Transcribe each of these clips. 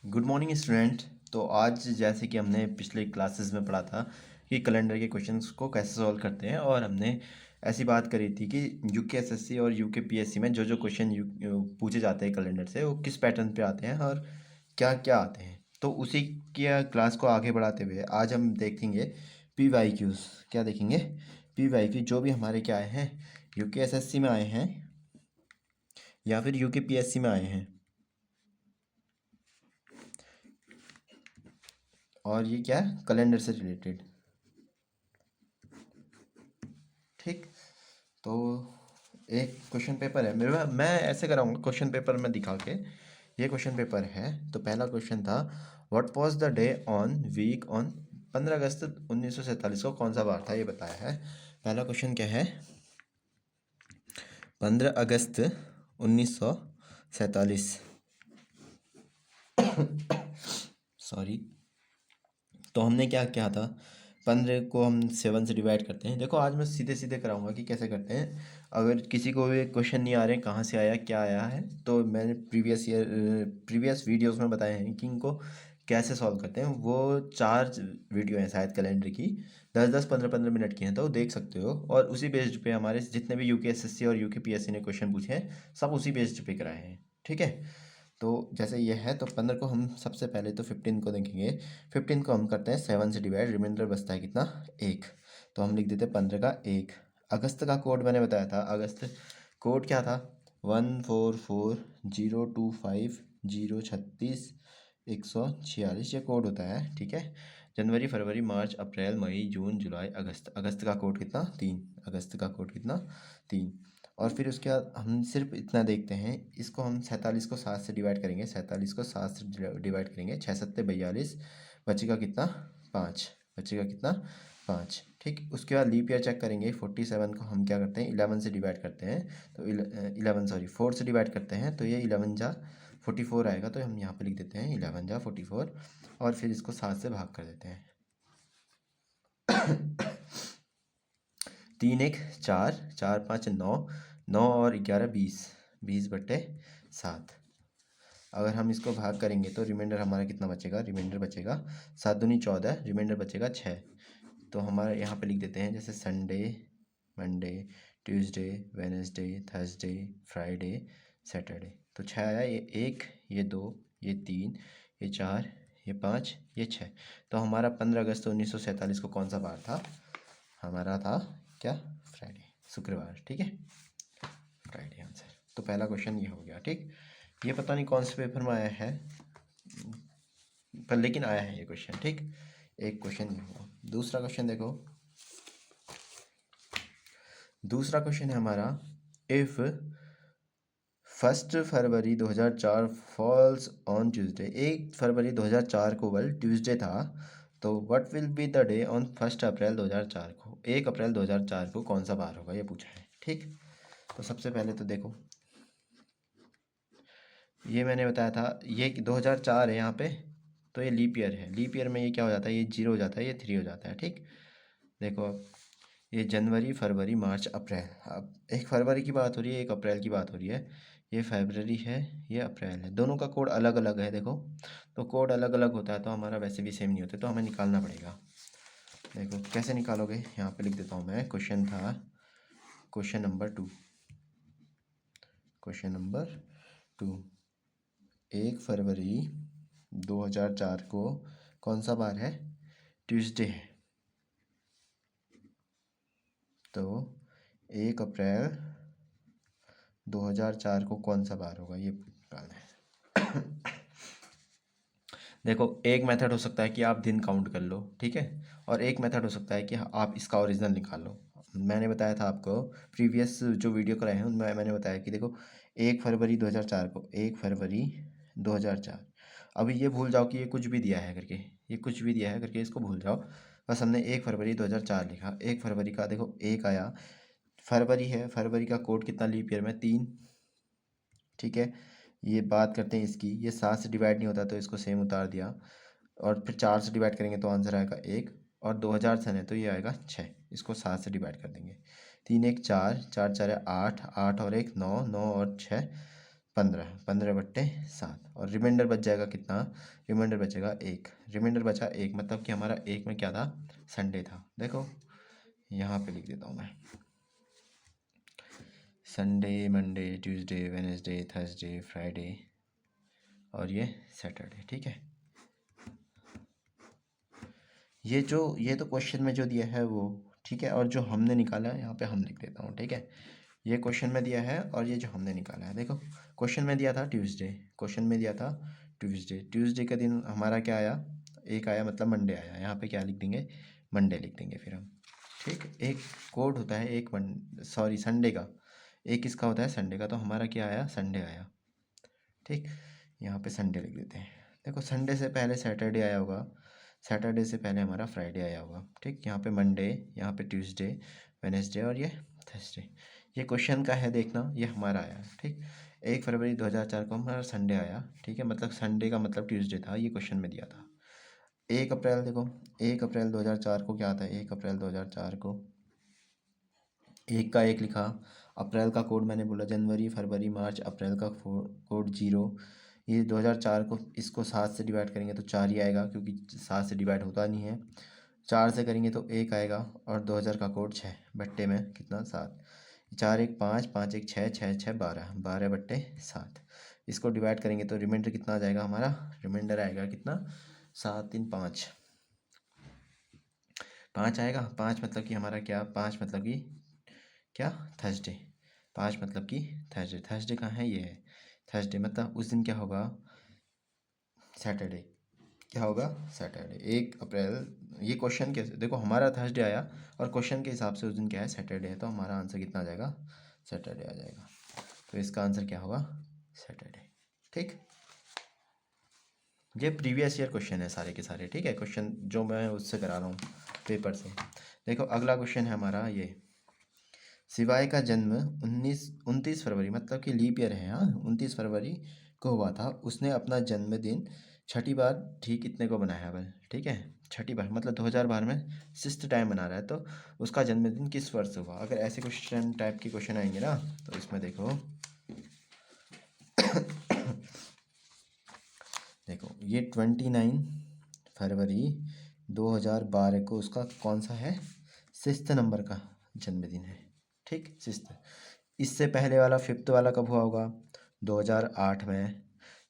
Good morning student. तो आज जैसे कि हमने पिछले क्लासेस में पढ़ा था कि कैलेंडर के क्वेश्चंस को कैसे सॉल्व करते हैं, और हमने ऐसी बात करी थी कि यूके एसएससी और यूके पीएससी में जो जो क्वेश्चन पूछे जाते हैं कैलेंडर से, वो किस पैटर्न पे आते हैं और क्या क्या आते हैं। तो उसी की क्लास को आगे बढ़ाते हुए आज हम देखेंगे पी वाई क्यूज़। क्या देखेंगे? पी वाई क्यू जो भी हमारे क्या आए हैं, यूके एसएससी में आए हैं या फिर यूके पीएससी में आए हैं। और ये क्या है? कैलेंडर से रिलेटेड। ठीक। तो एक क्वेश्चन पेपर है मेरे पास, मैं ऐसे कराऊंगा क्वेश्चन पेपर में दिखा के। ये क्वेश्चन पेपर है। तो पहला क्वेश्चन था, what was the day on week on 15 August 1947 को कौन सा बार था, ये बताया है। पहला क्वेश्चन क्या है? 15 अगस्त 1947। सॉरी। तो हमने क्या किया था, 15 को हम 7 से डिवाइड करते हैं। देखो आज मैं सीधे सीधे कराऊंगा कि कैसे करते हैं। अगर किसी को भी क्वेश्चन नहीं आ रहे कहाँ से आया क्या आया है, तो मैंने प्रीवियस वीडियोस में बताए हैं कि इनको कैसे सॉल्व करते हैं। वो 4 वीडियो हैं शायद कैलेंडर की, 10-10 15-15 मिनट की हैं, तो देख सकते हो। और उसी बेस्ड पे हमारे जितने भी यूके एसएससी और यूके पीएससी ने क्वेश्चन पूछे हैं, सब उसी बेस्ड पे कराए हैं। ठीक है। तो जैसे ये है, तो 15 को हम सबसे पहले तो 15 को देखेंगे। 15 को हम करते हैं 7 से डिवाइड, रिमाइंडर बचता है कितना? 1। तो हम लिख देते हैं 15 का 1। अगस्त का कोड मैंने बताया था, अगस्त कोड क्या था? 144 025 036 ये कोड होता है। ठीक है। जनवरी फरवरी मार्च अप्रैल मई जून जुलाई अगस्त, अगस्त का कोड कितना? 3। अगस्त का कोड कितना? 3। और फिर उसके बाद हम सिर्फ इतना देखते हैं, इसको हम 47 को 7 से डिवाइड करेंगे, 47 को 7 से डिवाइड करेंगे, 6 7 42, बचेगा कितना? 5। बचेगा कितना? 5। ठीक। उसके बाद लीप ईयर चेक करेंगे, 47 को हम क्या करते हैं, 11 से डिवाइड करते हैं। तो 4 से डिवाइड करते हैं, तो ये 11 जा 44 आएगा, तो हम यहाँ पे लिख देते हैं 11 जा 44। और फिर इसको 7 से भाग कर देते हैं। 3 1 4, 4 5 9, 9 और 11 20, 20/7। अगर हम इसको भाग करेंगे तो रिमाइंडर हमारा कितना बचेगा? रिमाइंडर बचेगा 7 दूनी 14, रिमाइंडर बचेगा 6। तो हमारे यहाँ पे लिख देते हैं जैसे Sunday, Monday, Tuesday, Wednesday, Thursday, Friday, Saturday. तो 6 आया, ये 1, ये 2, ये 3, ये 4, ये 5, ये 6। तो हमारा 15 अगस्त 1947 को कौन सा बार था? हमारा था क्या? फ्राइडे, शुक्रवार। ठीक है, फ्राइडे आंसर। तो पहला क्वेश्चन ये हो गया। ठीक। ये पता नहीं कौन से पेपर में आया है, पर लेकिन आया है ये क्वेश्चन। ठीक। एक क्वेश्चन ये हुआ। दूसरा क्वेश्चन देखो। दूसरा क्वेश्चन है हमारा, if 1 February 2004 falls on Tuesday, 1 फरवरी 2004 को बल ट्यूसडे था, तो what will be the day on 1 अप्रैल 2004 को, 1 अप्रैल 2004 को कौन सा बार होगा, ये पूछा है। ठीक। तो सबसे पहले तो देखो, ये मैंने बताया था, ये 2004 है यहाँ पे, तो ये लीप ईयर है। लीप ईयर में ये क्या हो जाता है? ये 0 हो जाता है, ये 3 हो जाता है। ठीक। देखो अब ये जनवरी फरवरी मार्च अप्रैल, अब 1 फरवरी की बात हो रही है, 1 अप्रैल की बात हो रही है। ये फरवरी है, ये अप्रैल है, दोनों का कोड अलग अलग है। देखो, तो कोड अलग अलग होता है तो हमारा वैसे भी सेम नहीं होता, तो हमें निकालना पड़ेगा। देखो कैसे निकालोगे, यहाँ पे लिख देता हूँ मैं। क्वेश्चन था क्वेश्चन नंबर 2। क्वेश्चन नंबर 2, 1 फरवरी 2004 को कौन सा बार है? ट्यूसडे है। तो 1 अप्रैल 2004 को कौन सा बार होगा, ये निकालना है। देखो, एक मेथड हो सकता है कि आप दिन काउंट कर लो, ठीक है, और एक मेथड हो सकता है कि आप इसका ओरिजिनल निकाल लो। मैंने बताया था आपको, प्रीवियस जो वीडियो कराए हैं उनमें मैंने बताया कि देखो 1 फरवरी 2004 को, 1 फरवरी 2004, अभी ये भूल जाओ कि ये कुछ भी दिया है करके, ये कुछ भी दिया है करके इसको भूल जाओ। बस हमने 1 फरवरी 2004 लिखा। 1 फरवरी का देखो 1 आया, फरवरी है, फरवरी का कोड कितना लीप ईयर में? 3। ठीक है। ये बात करते हैं इसकी, ये 7 से डिवाइड नहीं होता तो इसको सेम उतार दिया, और फिर 4 से डिवाइड करेंगे तो आंसर आएगा 1, और 2000 सन है तो ये आएगा 6। इसको 7 से डिवाइड कर देंगे। 3 1 4, 4 4 8, 8 और 1 9, 9 और 6 15, 15/7 और रिमाइंडर बच जाएगा कितना, रिमाइंडर बचेगा 1, रिमाइंडर बचा 1 मतलब कि हमारा 1 में क्या था, संडे था। देखो यहाँ पे लिख देता हूँ मैं, Sunday, Monday, Tuesday, Wednesday, Thursday, Friday और ये सैटरडे। ठीक है, ये तो क्वेश्चन में जो दिया है वो, ठीक है, और जो हमने निकाला है यहाँ पे हम लिख देता हूँ। ठीक है, ये क्वेश्चन में दिया है और ये जो हमने निकाला है। देखो क्वेश्चन में दिया था ट्यूसडे, क्वेश्चन में दिया था ट्यूसडे, ट्यूसडे का दिन हमारा क्या आया, एक आया, मतलब मंडे आया। यहाँ पे क्या लिख देंगे, मंडे लिख देंगे फिर हम। ठीक, एक कोड होता है, एक सॉरी संडे का, एक किसका होता है, संडे का, तो हमारा क्या आया, संडे आया। ठीक, यहाँ पे संडे लिख देते हैं। देखो संडे से पहले सैटरडे आया होगा, सैटरडे से पहले हमारा फ्राइडे आया होगा। ठीक, यहाँ पे मंडे, यहाँ पे ट्यूसडे, वेडनेसडे और ये थर्सडे। ये क्वेश्चन का है, देखना ये हमारा आया। ठीक, 1 फरवरी 2004 को हमारा संडे आया। ठीक है, मतलब संडे का मतलब ट्यूसडे था, ये क्वेश्चन में दिया था। 1 अप्रैल, देखो 1 अप्रैल 2004 को क्या आता है, 1 अप्रैल 2004 को 1 का 1 लिखा, अप्रैल का कोड मैंने बोला जनवरी, फरवरी, मार्च, अप्रैल का कोड 0। ये 2004 को, इसको 7 से डिवाइड करेंगे तो 4 ही आएगा, क्योंकि 7 से डिवाइड होता नहीं है। 4 से करेंगे तो 1 आएगा, और 2000 का कोड 6 बट्टे में कितना, 7। 4 1 5, 5 1 6, 6 6 12, 12/7। इसको डिवाइड करेंगे तो रिमाइंडर कितना आ जाएगा हमारा, रिमाइंडर आएगा कितना, 7 3 5, 5 आएगा। 5 मतलब कि हमारा क्या, 5 मतलब कि क्या, थर्सडे। 5 मतलब कि थर्सडे, थर्सडे कहाँ है, ये है थर्सडे, मतलब उस दिन क्या होगा, सैटरडे। क्या होगा, सैटरडे। 1 अप्रैल, ये क्वेश्चन के देखो हमारा थर्सडे आया और क्वेश्चन के हिसाब से उस दिन क्या है, सैटरडे है, तो हमारा आंसर कितना आ जाएगा, सैटरडे आ जाएगा। तो इसका आंसर क्या होगा, सैटरडे। ठीक, ये प्रीवियस ईयर क्वेश्चन है सारे के सारे। ठीक है, क्वेश्चन जो मैं उससे करा रहा हूँ पेपर से। देखो अगला क्वेश्चन है हमारा ये, शिवाय का जन्म 29 फरवरी, मतलब कि लीप ईयर है, हाँ 29 फरवरी को हुआ था। उसने अपना जन्मदिन छठी बार ठीक कितने को बनाया है, ठीक है, छठी बार मतलब 2012 में सिक्स्थ टाइम बना रहा है। तो उसका जन्मदिन किस वर्ष हुआ, अगर ऐसे क्वेश्चन टाइप के क्वेश्चन आएंगे ना, तो इसमें देखो देखो ये 29 फरवरी 2012 को उसका कौन सा है, सिक्स्थ नंबर का जन्मदिन है। ठीक, सिक्स्थ। इससे पहले वाला फिफ्थ वाला कब हुआ होगा, 2008 में।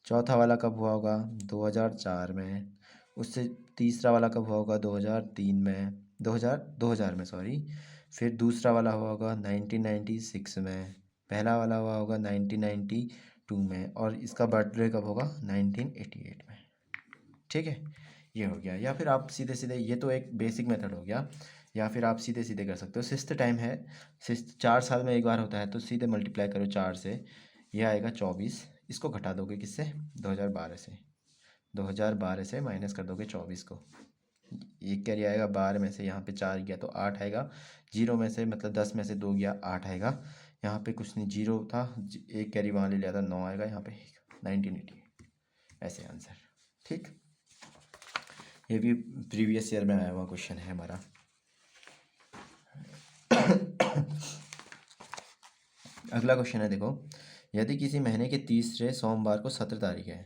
चौथा वाला कब हुआ होगा, 2004 में। उससे तीसरा वाला कब हुआ होगा, 2003 में, 2000 में सॉरी। फिर दूसरा वाला हुआ होगा 1996 में। पहला वाला हुआ होगा 1992 में, और इसका बर्थडे कब होगा, 1988 में। ठीक है, ये हो गया। या फिर आप सीधे सीधे, ये तो एक बेसिक मेथड हो गया, या फिर आप सीधे सीधे कर सकते हो। सिक्स्थ टाइम है, सिक्स्थ 4 साल में एक बार होता है, तो सीधे मल्टीप्लाई करो 4 से, ये आएगा 24। इसको घटा दोगे किससे, 2012 से, 2012 से माइनस कर दोगे 24 को। एक कैरी आएगा, 12 में से यहाँ पे 4 गया तो 8 आएगा। 0 में से मतलब 10 में से 2 गया, 8 आएगा। यहाँ पे कुछ नहीं, 0 था, एक कैरी वहाँ ले लिया था, 9 आएगा। यहाँ पे 1988, ऐसे आंसर। ठीक, ये भी प्रीवियस ईयर में आया हुआ क्वेश्चन है हमारा। अगला क्वेश्चन है, देखो यदि किसी महीने के तीसरे सोमवार को 17 तारीख है,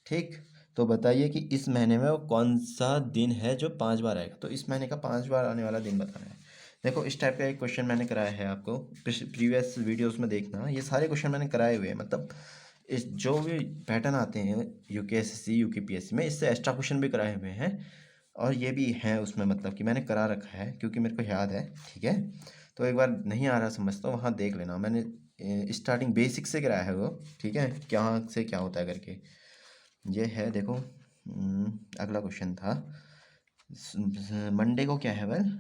ठीक, तो बताइए कि इस महीने में वो कौन सा दिन है जो 5 बार आएगा। तो इस महीने का 5 बार आने वाला दिन बताना है। देखो इस टाइप का एक क्वेश्चन मैंने कराया है आपको, प्रीवियस वीडियोस में देखना, ये सारे क्वेश्चन मैंने कराए हुए हैं। मतलब इस जो भी पैटर्न आते हैं यूकेएसएससी यूकेपीएससी में, इससे एक्स्ट्रा क्वेश्चन भी कराए हुए हैं, और ये भी हैं उसमें, मतलब कि मैंने करा रखा है क्योंकि मेरे को याद है। ठीक है, तो एक बार नहीं आ रहा समझ तो वहाँ देख लेना, मैंने स्टार्टिंग बेसिक से कराया है वो। ठीक है, क्या से क्या होता है करके, ये है देखो। अगला क्वेश्चन था, मंडे को क्या है, वेल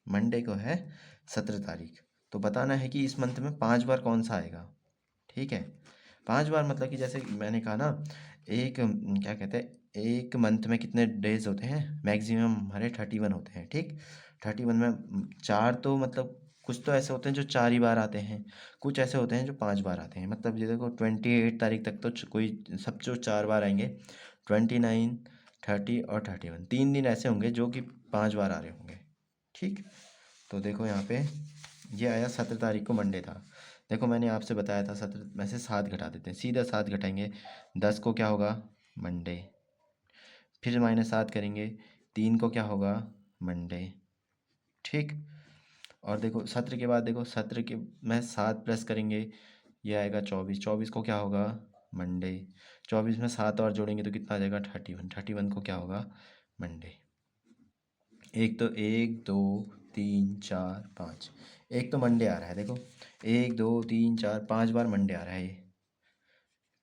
मंडे को है 17 तारीख। तो बताना है कि इस मंथ में 5 बार कौन सा आएगा। ठीक है, 5 बार मतलब कि जैसे मैंने कहा ना, एक क्या कहते हैं, एक मंथ में कितने डेज होते हैं, मैक्सिमम हमारे 31 होते हैं। ठीक, 31 में 4 तो मतलब कुछ तो ऐसे होते हैं जो 4 ही बार आते हैं, कुछ ऐसे होते हैं जो 5 बार आते हैं। मतलब ये देखो 28 तारीख तक तो कोई सब जो 4 बार आएंगे, 29, 30 और 31, 3 दिन ऐसे होंगे जो कि 5 बार आ रहे होंगे। ठीक, तो देखो यहाँ पे ये आया 17 तारीख को मंडे था, देखो मैंने आपसे बताया था 17 में से 7 घटा देते हैं, सीधा 7 घटाएंगे, 10 को क्या होगा मंडे, फिर -7 करेंगे, 3 को क्या होगा मंडे, ठीक। और देखो 17 के बाद देखो 17 के में 7 प्लस करेंगे, ये आएगा 24, 24 को क्या होगा मंडे, 24 में 7 और जोड़ेंगे तो कितना आ जाएगा 31, 31 को क्या होगा मंडे। एक तो 1 2 3 4 5, एक तो मंडे आ रहा है, देखो 1 2 3 4 5 बार मंडे आ रहा है ये,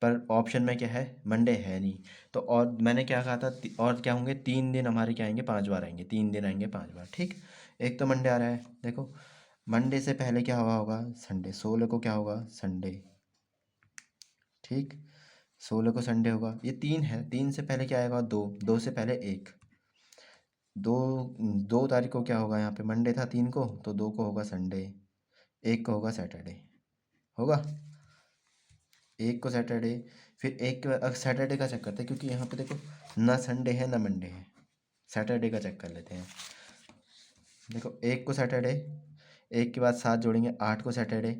पर ऑप्शन में क्या है मंडे है नहीं। तो और मैंने क्या कहा था और क्या होंगे 3 दिन हमारे क्या आएंगे 5 बार आएंगे, 3 दिन आएंगे 5 बार, ठीक। एक तो मंडे आ रहा है, देखो मंडे से पहले क्या हुआ होगा संडे, 16 को क्या होगा संडे, ठीक। 16 को संडे होगा, ये 3 है, 3 से पहले क्या आएगा 2, 2 से पहले 1, 2 2 तारीख को क्या होगा यहाँ पे मंडे था 3 को, तो 2 को होगा संडे, 1 को होगा सैटरडे, होगा 1 को सैटरडे। फिर 1 के बाद सैटरडे का चेक करते हैं, क्योंकि यहाँ पे देखो ना संडे है ना मंडे है, सैटरडे का चेक कर लेते हैं। देखो 1 को सैटरडे, 1 के बाद 7 जोड़ेंगे 8 को सैटरडे,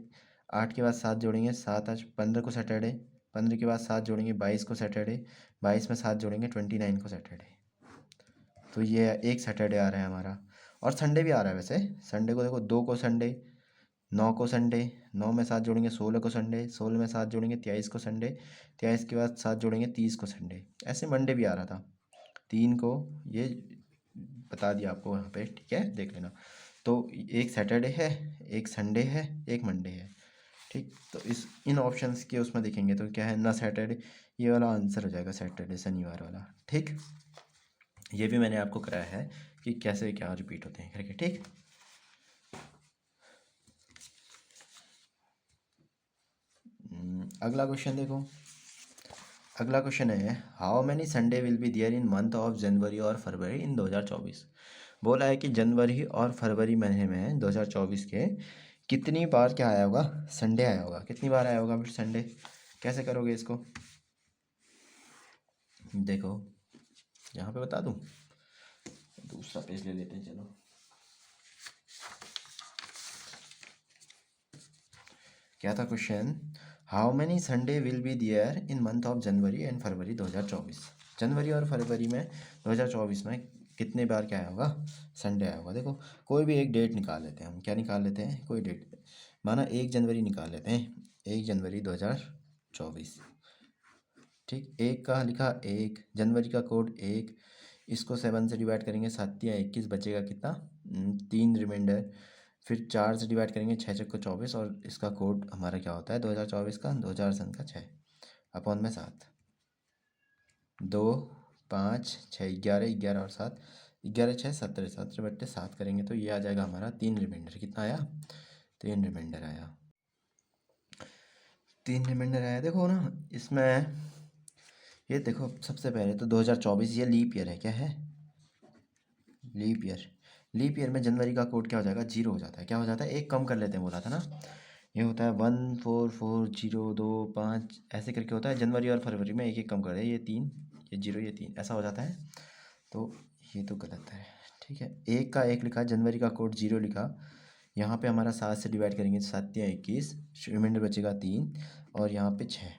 8 के बाद 7 जोड़ेंगे 7 आज 15 को सैटरडे, 15 के बाद 7 जोड़ेंगे 22 को सैटरडे, 22 में 7 जोड़ेंगे 29 को सैटरडे। तो ये एक सैटरडे आ रहा है हमारा, और संडे भी आ रहा है वैसे, संडे को देखो 2 को संडे, 9 को संडे, 9 में 7 जोड़ेंगे 16 को संडे, 16 में 7 जोड़ेंगे 23 को संडे, 23 के बाद 7 जोड़ेंगे 30 को संडे, ऐसे मंडे भी आ रहा था 3 को, ये बता दिया आपको यहाँ पे, ठीक है देख लेना। तो एक सैटरडे है, एक संडे है, एक मंडे है, ठीक। तो इस इन ऑप्शंस के उसमें देखेंगे तो क्या है ना सैटरडे, ये वाला आंसर हो जाएगा सैटरडे शनिवार वाला, ठीक। ये भी मैंने आपको कराया है कि कैसे क्या रिपीट होते हैं करके, ठीक। अगला क्वेश्चन देखो, अगला क्वेश्चन है how many Sunday will be there in month of जनवरी और फरवरी इन 2024। बोला है कि जनवरी और फरवरी महीने में 2024 के कितनी बार क्या आया होगा संडे आया होगा, कितनी बार आया होगा फिर संडे, कैसे करोगे इसको। देखो यहाँ पे बता दूँ, दूसरा पेज ले लेते हैं, चलो क्या था question, how many Sunday will be there in month of January and February 2024। जनवरी और फरवरी में 2024 में कितने बार क्या आया होगा संडे आया होगा। देखो कोई भी एक डेट निकाल लेते हैं हम, क्या निकाल लेते हैं कोई डेट, माना 1 जनवरी निकाल लेते हैं, 1 जनवरी 2024, ठीक। एक का लिखा 1 जनवरी का कोड 1, इसको 7 से डिवाइड करेंगे 7 या 21, बचेगा कितना 3 रिमाइंडर, फिर 4 से डिवाइड करेंगे 6 चक्को 24, और इसका कोड हमारा क्या होता है 2024 का 2000 सन का 6 अपॉन में 7, 2 5 6 11 11 और 7, 11 6 17, 17 बट्टे 7 करेंगे तो ये आ जाएगा हमारा 3 रिमाइंडर, कितना आया 3 रिमाइंडर आया, 3 रिमाइंडर आया। देखो ना इसमें ये देखो सबसे पहले तो 2024 ये लीप ईयर है, क्या है लीप ईयर, लीप ईयर में जनवरी का कोड क्या हो जाएगा 0 हो जाता है, क्या हो जाता है एक कम कर लेते हैं बोला था ना, ये होता है 1 4 4 0 2 5 ऐसे करके होता है, जनवरी और फरवरी में एक एक कम कर रहे हैं, ये 3 ये 0 ये 3 ऐसा हो जाता है, तो ये तो गलत है, ठीक है। एक का 1 लिखा, जनवरी का कोड 0 लिखा, यहाँ पे हमारा 7 से डिवाइड करेंगे 7 या 21, रिमाइंडर बचेगा 3, और यहाँ पे 6,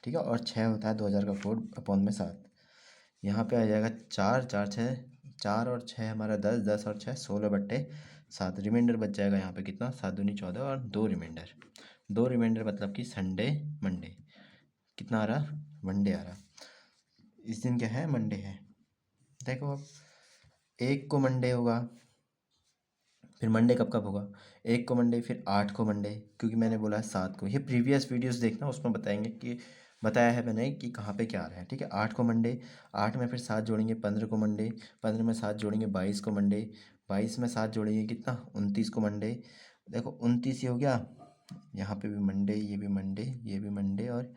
ठीक है, और 6 होता है 2000 का कोड अपॉन में 7, यहाँ पे आ जाएगा 4 4 6 4 और 6 हमारा 10, 10 और 6 16 बट्टे 7, रिमाइंडर बच जाएगा यहाँ पे कितना 7 दूनी 14, और 2 रिमाइंडर, 2 रिमाइंडर मतलब कि संडे मंडे, कितना आ रहा मंडे आ रहा, इस दिन क्या है मंडे है। देखो अब 1 को मंडे होगा, फिर मंडे कब कब होगा 1 को मंडे, फिर 8 को मंडे, क्योंकि मैंने बोला है 7 को, ये प्रीवियस वीडियोस देखना उसमें बताएंगे कि बताया है मैंने कि कहाँ पे क्या आ रहा है, ठीक है। 8 को मंडे, 8 में फिर 7 जोड़ेंगे 15 को मंडे, 15 में 7 जोड़ेंगे 22 को मंडे, 22 में 7 जोड़ेंगे कितना 29 को मंडे, देखो 29 ही हो गया, यहाँ पे भी मंडे, ये भी मंडे, ये भी मंडे, और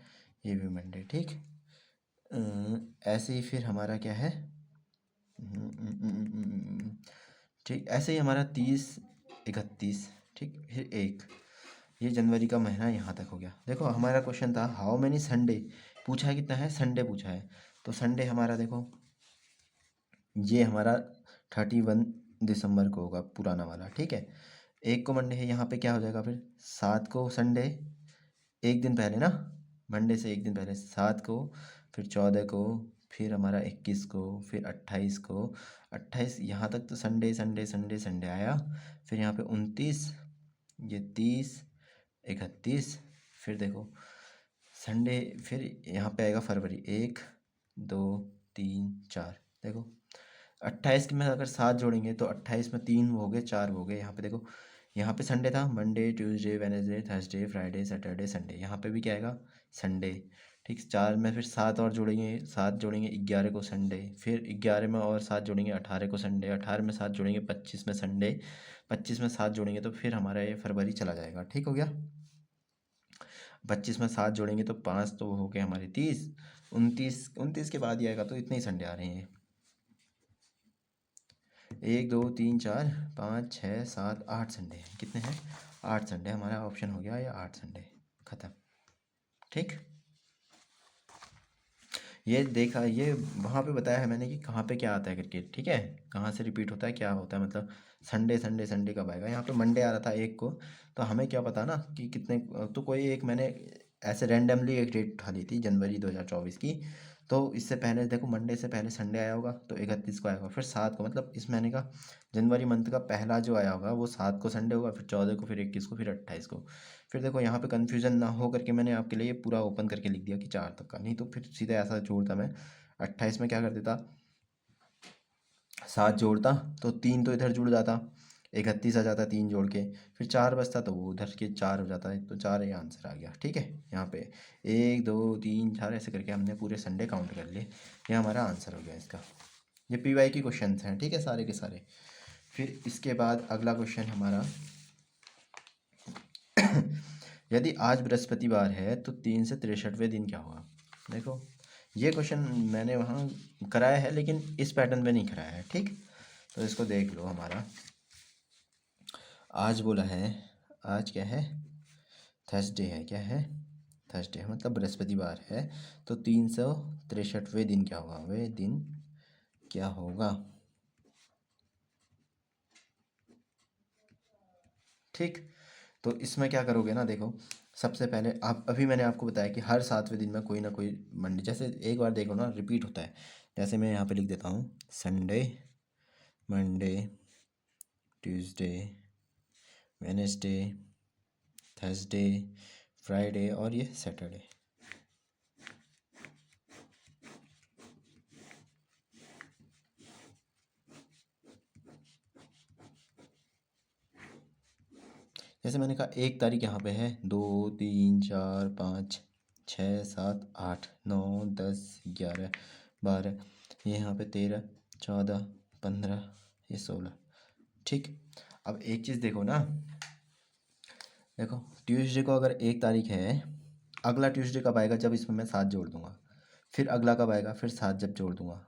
ये भी मंडे, ठीक। ऐसे ही फिर हमारा क्या है ठीक, ऐसे ही हमारा 30 31, ठीक, फिर 1, ये जनवरी का महीना यहाँ तक हो गया। देखो हमारा क्वेश्चन था हाउ मैनी संडे, पूछा है कितना है संडे पूछा है, तो संडे हमारा देखो ये हमारा 31 दिसंबर को होगा पुराना वाला, ठीक है। 1 को मंडे है, यहाँ पे क्या हो जाएगा फिर 7 को संडे, एक दिन पहले ना, मंडे से एक दिन पहले 7 को, फिर 14 को, फिर हमारा 21 को, फिर 28 को, 28 यहाँ तक तो संडे संडे संडे संडे आया। फिर यहाँ पे 29, ये 30, 31, फिर देखो संडे, फिर यहाँ पे आएगा फरवरी 1, 2, 3, 4। देखो 28 में अगर 7 जोड़ेंगे तो 28 में 3 हो गए, 4 हो गए। यहाँ पे देखो, यहाँ पे संडे था, Monday Tuesday Wednesday Thursday Friday Saturday Sunday, यहाँ पे भी क्या आएगा संडे। ठीक, 4 में फिर 7 और जोड़ेंगे, 7 जोड़ेंगे 11 को संडे, फिर 11 में और 7 जोड़ेंगे 18 को संडे, 18 में 7 जोड़ेंगे 25 में संडे, 25 में 7 जोड़ेंगे तो फिर हमारा ये फरवरी चला जाएगा। ठीक हो गया, 25 में 7 जोड़ेंगे तो 5 तो हो गए हमारे 30, 29 के बाद ही आएगा, तो इतने ही संडे आ रहे हैं। 1 2 3 4 5 6 7 8 संडे हैं। कितने हैं? 8 संडे। हमारा ऑप्शन हो गया ये 8 संडे, ख़त्म। ठीक, ये देखा, ये वहाँ पे बताया है मैंने कि कहाँ पे क्या आता है करके। ठीक है, कहाँ से रिपीट होता है, क्या होता है, मतलब संडे संडे संडे कब आएगा। यहाँ पे मंडे आ रहा था 1 को, तो हमें क्या पता ना कि कितने, तो कोई एक मैंने ऐसे रैंडमली एक डेट उठा ली थी जनवरी 2024 की। तो इससे पहले देखो मंडे से पहले संडे आया होगा तो 31 को आएगा, फिर 7 को, मतलब इस महीने का जनवरी मंथ का पहला जो आया होगा वो 7 को संडे होगा, फिर 14 को, फिर 21 को, फिर 28 को। फिर देखो यहाँ पे कन्फ्यूजन ना हो करके मैंने आपके लिए पूरा ओपन करके लिख दिया कि 4 तक का, नहीं तो फिर सीधा ऐसा जोड़ता मैं 28 में क्या कर देता, 7 जोड़ता तो 3 तो इधर जुड़ जाता, 31 आ जाता 3 जोड़ के, फिर 4 बचता तो वो उधर के 4 हो जाता है, तो 4 ये आंसर आ गया। ठीक है, यहाँ पे 1 2 3 4 ऐसे करके हमने पूरे संडे काउंट कर लिए, ये हमारा आंसर हो गया इसका। ये पीवाई की क्वेश्चन हैं, ठीक है, सारे के सारे। फिर इसके बाद अगला क्वेश्चन हमारा यदि आज बृहस्पतिवार है तो 3 से 63वें दिन क्या होगा। देखो ये क्वेश्चन मैंने वहाँ कराया है लेकिन इस पैटर्न में नहीं कराया है। ठीक, तो इसको देख लो। हमारा आज बोला है, आज क्या है, थर्सडे है, क्या है, थर्सडे है, मतलब बृहस्पतिवार है, तो 363वें दिन क्या होगा, वे दिन क्या होगा। ठीक, तो इसमें क्या करोगे ना, देखो सबसे पहले आप, अभी मैंने आपको बताया कि हर 7वें दिन में कोई ना कोई मंडे, जैसे एक बार देखो ना रिपीट होता है, जैसे मैं यहाँ पे लिख देता हूँ Sunday, Monday, Tuesday, Wednesday, Thursday, Friday और ये सैटरडे। जैसे मैंने कहा 1 तारीख यहाँ पे है, 2 3 4 5 6 7 8 9 10 11 12, ये यहाँ पे 13 14 15, ये 16। ठीक, अब एक चीज़ देखो ना, देखो ट्यूसडे को अगर 1 तारीख है, अगला ट्यूसडे कब आएगा, जब इसमें मैं 7 जोड़ दूंगा, फिर अगला कब आएगा, फिर 7 जब जोड़ दूंगा।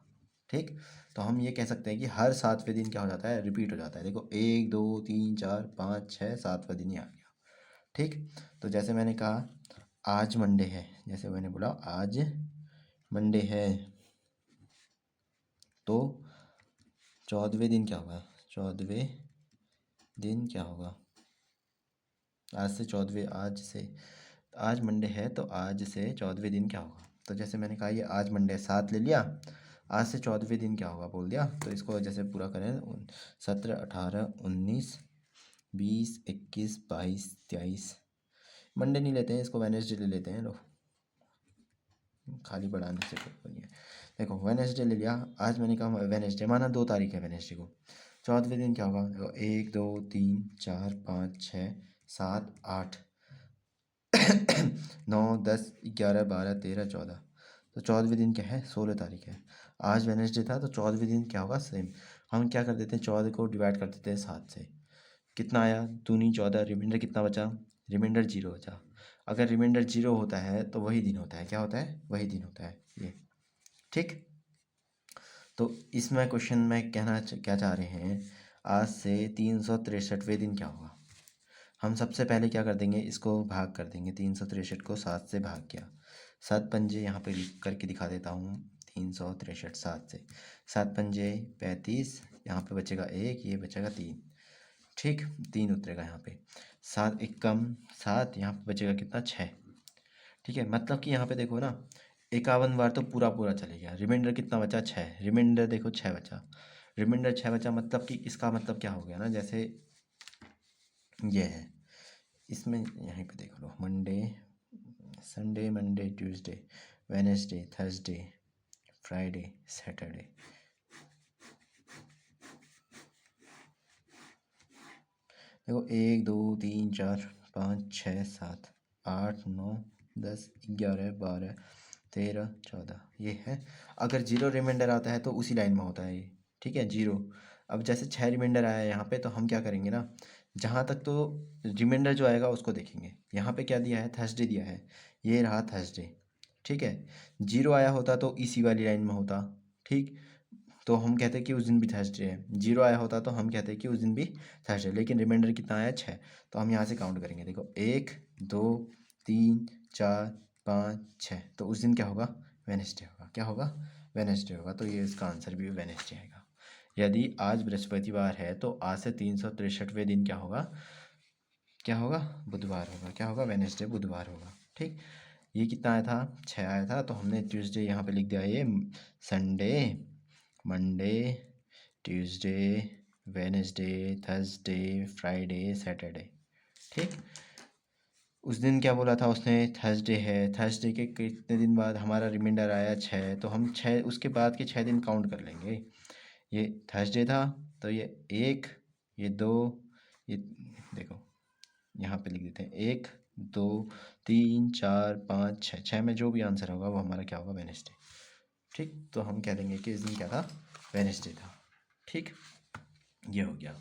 ठीक, तो हम ये कह सकते हैं कि हर 7वें दिन क्या हो जाता है, रिपीट हो जाता है। देखो 1 2 3 4 5 6 7वां दिन ही आ गया। ठीक, तो जैसे मैंने कहा आज मंडे है, जैसे मैंने बोला आज मंडे है, तो 14वें दिन क्या होगा, 14वें दिन क्या होगा, आज से 14वें, आज मंडे है तो आज से 14वें दिन क्या होगा। तो जैसे मैंने कहा ये आज मंडे 7 ले लिया, आज से 14वें दिन क्या होगा बोल दिया, तो इसको जैसे पूरा करें 17 18 19 20 21 22 23, मंडे नहीं लेते हैं इसको, वेडनेसडे ले लेते हैं। लो, खाली बढ़ाने से कुछ नहीं है। देखो वेडनेसडे ले लिया, आज मैंने कहा वेडनेसडे, माना 2 तारीख है वेडनेसडे को, 14वें दिन क्या होगा, देखो 1 2 3 4 5 6 7 8 9 10 11 12 13 14, तो 14वें दिन क्या है, 16 तारीख है। आज वेडनेसडे था तो 14वें दिन क्या होगा, सेम। हम क्या कर देते हैं, 14 को डिवाइड कर देते हैं 7 से, कितना आया, दूनी 14, रिमाइंडर कितना बचा, रिमाइंडर 0 बचा। अगर रिमाइंडर 0 होता है तो वही दिन होता है, क्या होता है, वही दिन होता है ये। ठीक, तो इसमें क्वेश्चन में क्या चाह रहे हैं, आज से 363वें दिन क्या होगा। हम सबसे पहले क्या कर देंगे, इसको भाग कर देंगे, 363 को 7 से भाग किया, 7 पंजे यहाँ पे लिख करके दिखा देता हूँ, 363 7 से, 7 पंजे 35, यहाँ पे बचेगा 1, ये बचेगा 3, ठीक, 3 उतरेगा यहाँ पे, 7 एक कम 7, यहाँ पे बचेगा कितना 6। ठीक है, मतलब कि यहाँ पे देखो ना 51 बार तो पूरा पूरा चले गया, रिमाइंडर कितना बचा 6, रिमाइंडर देखो 6 बचा, रिमाइंडर 6 बचा, मतलब कि इसका मतलब क्या हो गया ना, जैसे ये है, इसमें यहीं पे देख लो, Monday Sunday Monday Tuesday Wednesday Thursday Friday Saturday, देखो 1 2 3 4 5 6 7 8 9 10 11 12 13 14, ये है। अगर जीरो रिमाइंडर आता है तो उसी लाइन में होता है ये, ठीक है, जीरो। अब जैसे 6 रिमाइंडर आया है यहाँ पे, तो हम क्या करेंगे ना, जहाँ तक तो रिमाइंडर जो आएगा उसको देखेंगे। यहाँ पे क्या दिया है, थर्सडे दिया है, ये रहा थर्सडे, ठीक है। जीरो आया होता तो इसी वाली लाइन में होता, ठीक, तो हम कहते कि उस दिन भी थर्सडे है। जीरो आया होता तो हम कहते कि उस दिन भी थर्सडे, लेकिन रिमाइंडर कितना आया 6, तो हम यहाँ से काउंट करेंगे, देखो 1 2 3 4 5 6, तो उस दिन क्या होगा, वेडनेसडे होगा। क्या होगा, वेडनेसडे होगा, तो ये इसका आंसर भी वेडनेसडे आएगा। यदि आज बृहस्पतिवार है तो आज से 363वें दिन क्या होगा, क्या होगा, बुधवार होगा। क्या होगा, वेडनेसडे बुधवार होगा। ठीक, ये कितना आया था, 6 आया था, तो हमने ट्यूसडे यहाँ पे लिख दिया, ये Sunday Monday Tuesday Wednesday Thursday Friday Saturday. ठीक, उस दिन क्या बोला था उसने, थर्सडे है, थर्सडे के कितने दिन बाद हमारा रिमाइंडर आया 6, तो हम 6 उसके बाद के 6 दिन काउंट कर लेंगे। ये थर्सडे था तो ये 1 ये 2 ये देखो यहाँ पे लिख देते हैं 1 2 3 4 5 6, 6 में जो भी आंसर होगा वो हमारा क्या होगा, वेडनेसडे। ठीक, तो हम कह देंगे कि इस दिन क्या था, वेडनेसडे था। ठीक, ये हो गया।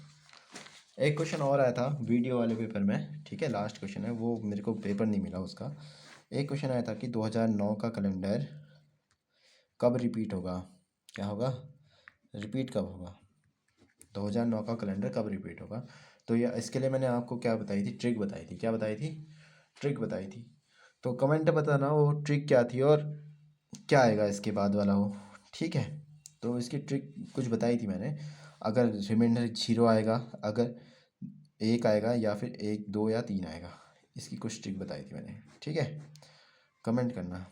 एक क्वेश्चन और आया था वीडियो वाले पेपर में, ठीक है, लास्ट क्वेश्चन है वो, मेरे को पेपर नहीं मिला उसका। एक क्वेश्चन आया था कि 2009 का कैलेंडर कब रिपीट होगा। क्या होगा, रिपीट कब होगा, 2009 का कैलेंडर कब रिपीट होगा। तो ये इसके लिए मैंने आपको क्या बताई थी, ट्रिक बताई थी। क्या बताई थी, ट्रिक बताई थी। तो कमेंट बताना वो ट्रिक क्या थी और क्या आएगा इसके बाद वाला वो, ठीक है। तो इसकी ट्रिक कुछ बताई थी मैंने, अगर रिमाइंडर 0 आएगा, अगर 1 आएगा, या फिर 1 2 या 3 आएगा, इसकी कुछ ट्रिक बताई थी मैंने, ठीक है। कमेंट करना,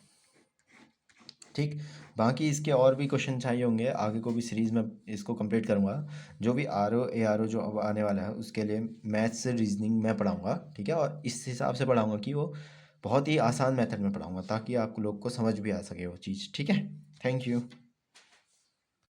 ठीक। बाकी इसके और भी क्वेश्चन चाहिए होंगे, आगे को भी सीरीज़ में इसको कंप्लीट करूँगा। जो भी RO ARO जो अब आने वाला है उसके लिए मैथ्स से रीजनिंग मैं पढ़ाऊँगा, ठीक है, और इस हिसाब से पढ़ाऊँगा कि वो बहुत ही आसान मेथड में पढ़ाऊँगा, ताकि आप लोग को समझ भी आ सके वो चीज़, ठीक है। Thank you.